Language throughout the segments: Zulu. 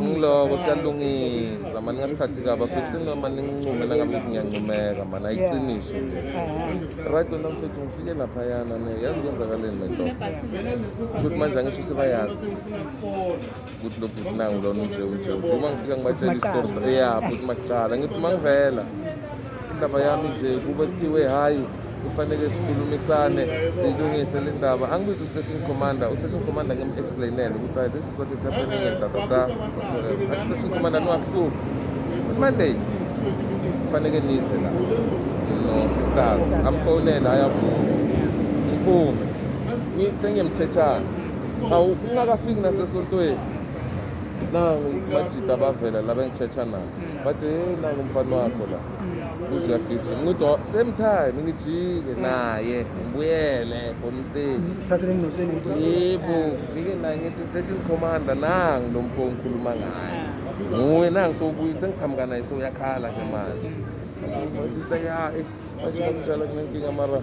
Ngiloko siyalungisa mani ngasikhathi kaba futhi noma ningincume nangabe ngiyancumeka mani ayiqiniso right wena mfethu ngifike lapha yana yazi kwenzakaleni lento futhi manje angisho sebayazi ukuthi lokhu kunangu lona nje uma ngifika ngibatshela isitori futhi makuqala ngithi mangivela indaba yami nje kube kuthiwe hayi kufanele sikhulumisane siyilungise le ndaba angibiza u-station commander ngim-explainele ukuthi hayi this is what is happening and station commander nowakuhluphi but Monday kufanele nize la no-sisters amfonela ayavuka ngiphume sengiyemthetshana ungakafiki nasesontweni nangu majida bavela la bengithetshana bathi nangu umfana wakho la uzuyagijima ngithi same time ngijike naye ngibuyele police station yebo ngifike naye ngithi station commander nangu lo mfo ngikhuluma ngaye nguye nangu sobuye sengithamuka naye soyakhala nje manje sister manje kunjalo kunenkinga mara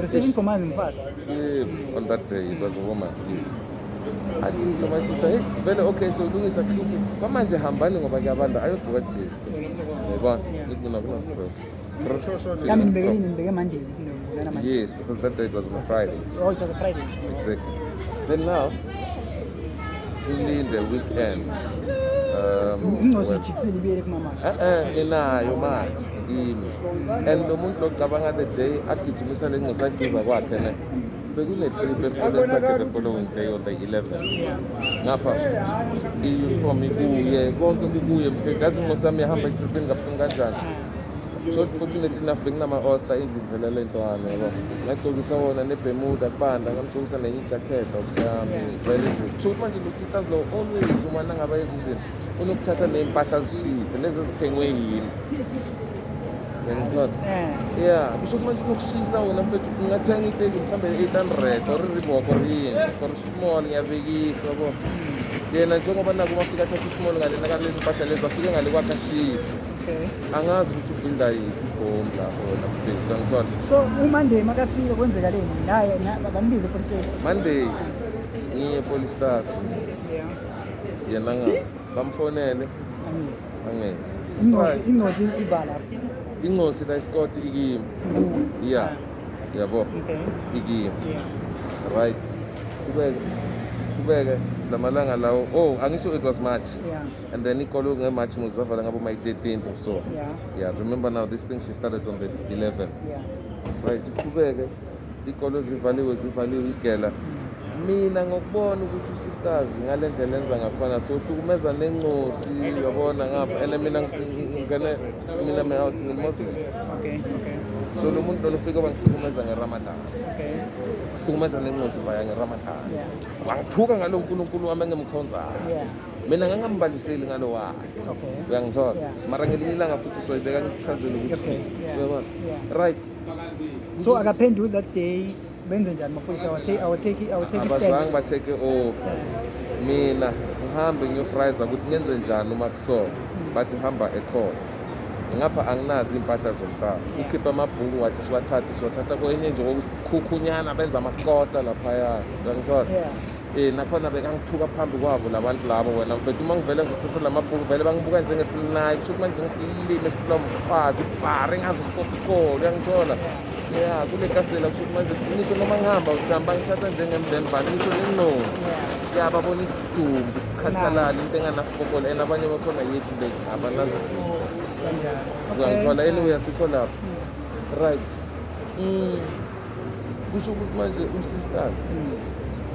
station commander mfasa on that day it was a woman please athi my sister hey vele okay so ulungisa khuphi kwamanje hambani ngoba kuyabanda ayogcoka jesi yebo ngikuna kuna stress kami nibeke Monday yes because that day it was on a Friday it was a Friday exactly then now the weekend ngizojikisela ibiyele kumama inayo manje kimi and lo muntu locabanga the day agijimisa le ngosagqiza kwakhe ne bekune-trip esikoleni sakhe the following day on the 11th ngapha i-uniform ikuye konke kukuye mfethu yazi incosi yami yahamba etripini kabuhlungu kanjani so fortunately enough bekunama-oster endlini vele le ntwana yabo ngagcokisa wona nebhemuda kubanda ngamgcokisa nenye ijakhethi ukuthi yami vele nje so manje lo sisters lo always uma nangabe yenza izinto unokuthatha ney'mpahla zishise lezi ezithengwe yini ngiyangithola kusho ukuthi manje unokushisa wena mfethu ungathenga iteki mhlawumbe 800 or i-Reebok or yini for small ngiyabekisa yabo yena njengoba naku mafika athatha ismall ngale nakalezi mpahla lezi afike ngale kwakhe ashisa angazi ukuthi ubhilda yiphi ibhomu lapho wena mfethu angithola so uMonday makafika kwenzekaleni naye bambize police station Monday ngiye police stars yena bamfonele angezi ingozi ivala ingozi la isikoti ikimi yabo ikimi right kubeke lamalanga lawo angisho it was March and then ikolo ngeMarch muzavala ngabo my 13th or so remember now this thing she started on the 11th right kubeke ikolo zivaliwe igela mina ngokubona ukuthi sisters ngale ndlela enza ngakhona so hlukumeza nencosi uyabona ngapha and mina my house ngilmuslim so lo muntu lo ufika bangihlukumeza ngeRamadan hlukumeza nencosi vaya ngeRamadan wangithuka ngalo uNkulunkulu wami engimkhonzayo mina ngangambaliseli ngalo wakhe uyangithola mara ngelinye ilanga futhi soyibeka ngichazele ukuthi uyabona right so akaphendula that day benze njani mafundisi awatake abazange bateke off mina ngihambe ngiyofriza ukuthi ngenze njani uma kuso bathi hamba ecourt ngapha anginazi impahla zomntana ukhipha amabhuku wathi siwathatha kwenye nje ngokukhukhunyana benza amaqota laphaya uyangithola nakhona bekangithuka phambi kwabo labantu labo wena mfethu uma ngivele ngizothatha lamabhuku vele bangibuka njengesinaki kusho manje njengesilime esifuna umfazi ibhari engazikopikolo uyangithola kule kastela kusho manje ngisho noma ngihamba ujamba ngithatha njengemndembani ngisho nennosi babona isidumbu sikhathalala into enganafokolo and abanye bakhona yethu le abanazi uyangithola anyway asikho lapho right kusho ukuthi manje usisters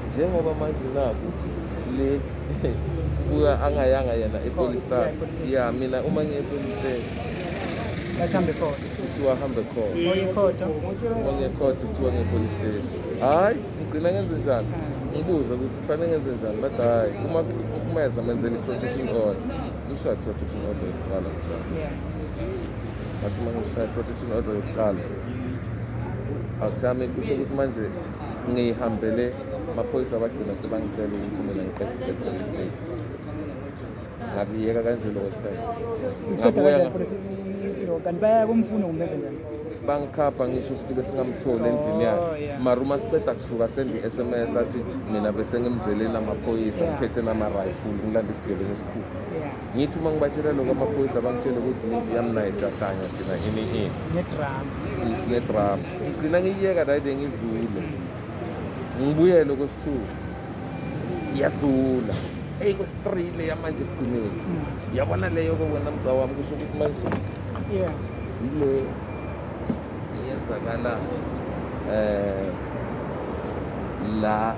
njengoba manje naku le angayanga yena epolice stars mina uma ngiye epolice station bahambe khona kuthiwa hambe khona uma ngiye court kuthiwa ngiye police station hayi ngigcina ngenze njani ngibuza ukuthi kufanele ngenze njani bathi hayi uma kuhlukumeza menzele i-protection order ngishaya i-protection order yokuqala mthana bathi uma ngishaya i-protection order yokuqala awuthami kusho ukuthi manje ngihambele amaphoyisa abagcina sebangitshela ukuthi mina ngiqedile police station ngabiyeka kanjalo kwaphela ngabuya kanti baya kumfundo kumbenze njani bangikhapha ngisho sifike singamtholi endlini Oh, yakhe yeah. mara uma siceda kusuka send i-SMS athi mina bese ngimzeleni amaphoyisa Yeah. ngiphethe nama-rifle ngilanda isigebengu esikhulu Yeah. ngithi uma ngibatshela lokho amaphoyisa bangitshele ukuthi impi yamnaye siyahlanya thina ini Nge-drum. sine-drums ngigcina ngiyiyeka dade ngidlule ngibuyele kwesithuba iyadlula eyi kwesi-3 leya manje ekugcineni yabona leyo-ke wena mza wami kusho ukuthi manje Yeah. yile iyenzakala la